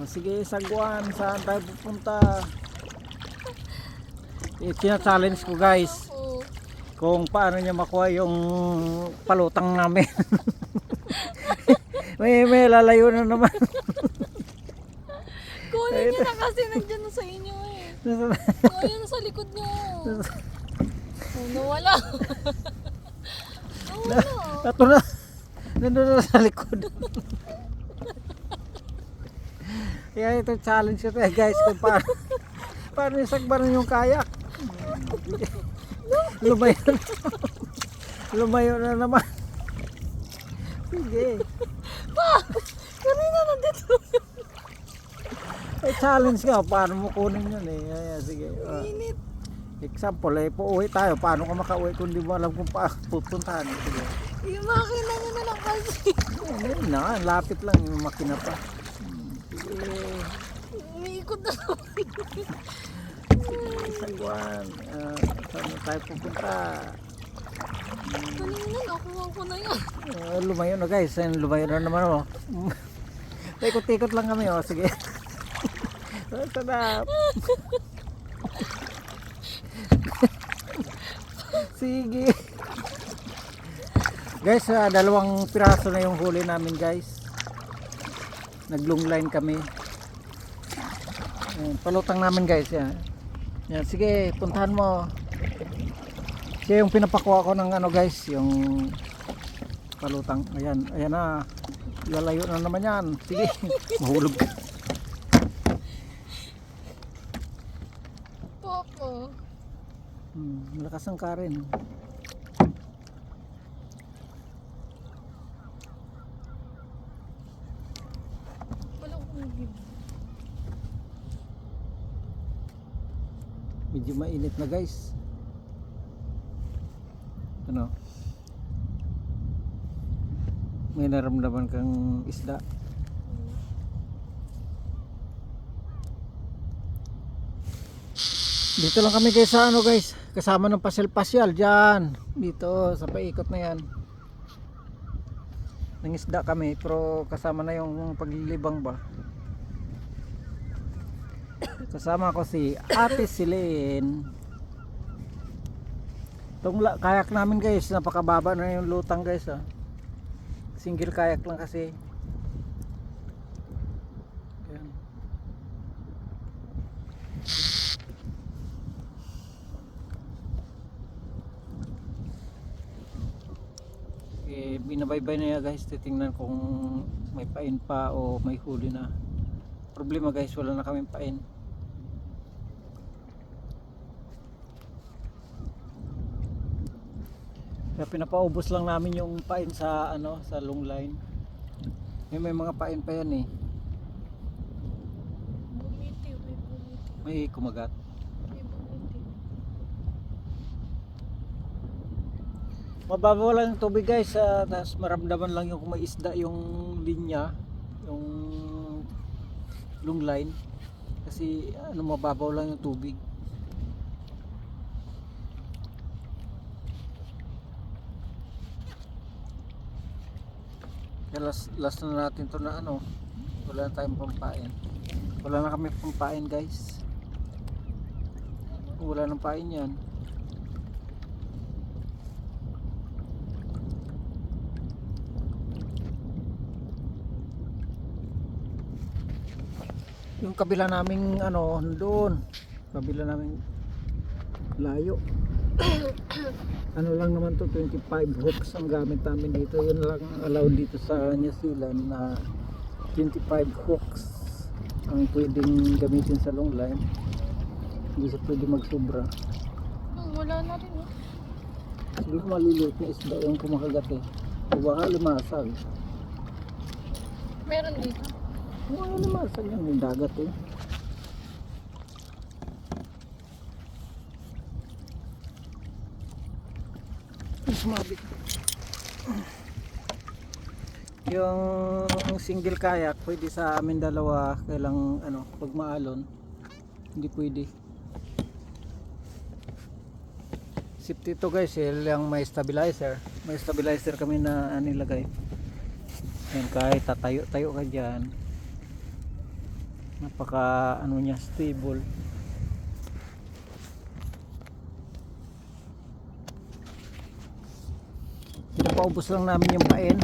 Sige, sagwan, saan tayo pupunta? Challenge ko guys kung paano niya makuha yung palutang namin. may lalayo na naman. Kunin niyo na kasi nandiyan na sa inyo eh. Ayun sa likod niyo. Oh, nawala. Nawala. Ito na. Nandun na sa likod. Kaya ito challenge ko guys kung paano isagbaran yung kayak. Lumayo na naman. Sige. Kanina nandito. Challenge nga, paano mo kunin yun eh. Sige. Init. Example, pauwi tayo. Paano ka makauwi kung di mo alam kung paano pupuntahan? Sige. Yung makina niyo na lang kasi. Ayun na, lapit lang yung makina pa. Sige. Umiikot na lang. Sagwan. Saan tayo pupunta? Kanina nakuha ko na yan. Lumayo na guys. Lumayo na naman oh. Ikot-ikot lang kami oh. Sige. Sarap. Sige. Guys, dalawang piraso na yung huli namin guys. Naglong line kami. Palutang namin guys yan. Yan, sige, puntahan mo. Siya yung pinapakuha ko ng ano guys, yung palutang. Ayan, ayan na. Lalayo na naman yan. Sige, mahulog ka. Popo. Malakas ang karin. Walang umigib. Medyo mainit na guys. Ano? May naramdaman kang isda. Dito lang kami guys sa ano guys, kasama ng pasyal-pasyal dyan. Dito sa paikot na yan. Nangisda kami pero kasama na yung paglilibang ba. Kasama ko si Ate Silene. Itong kayak namin guys, napakababa na yung lutang guys ah. Single kayak lang kasi. Ayan. Binabaybay na yan guys, titingnan kung may pain pa o may huli na. Problema guys, wala na kaming pain. Kaya pinapaubos lang namin yung pain sa ano, sa long line. May mga pain pa yan eh. Bumiti, may bumiti. May kumagat. May bumiti. Mababaw lang yung tubig guys, tapos maramdaman lang yung kung may isda yung linya, yung long line. Kasi ano, mababaw lang yung tubig. Last na natin to na ano, wala na tayong pampain. Wala na kami pampain guys. Wala nang pain yan. Yung kabila naming ano, doon. Kabila naming layo. Ano lang naman to, 25 hooks ang gamit namin dito. Yun lang allowed dito sa New Zealand na 25 hooks ang pwedeng gamitin sa long line. Hindi siya pwede magsobra. Wala na rin eh. Siguro maliliit na isda yung kumakagat eh. O baka limasag. Meron dito. Mga limasag yan, yung dagat eh. Sumabit. Yung single kayak pwede sa amin dalawa, kailang ano, pag maalon hindi pwede. Safety to guys, yung may stabilizer kami na nilagay. Yan, kahit tatayo-tayo ka dyan, Napaka ano niya, stable. Pinapaubos lang namin yung pain.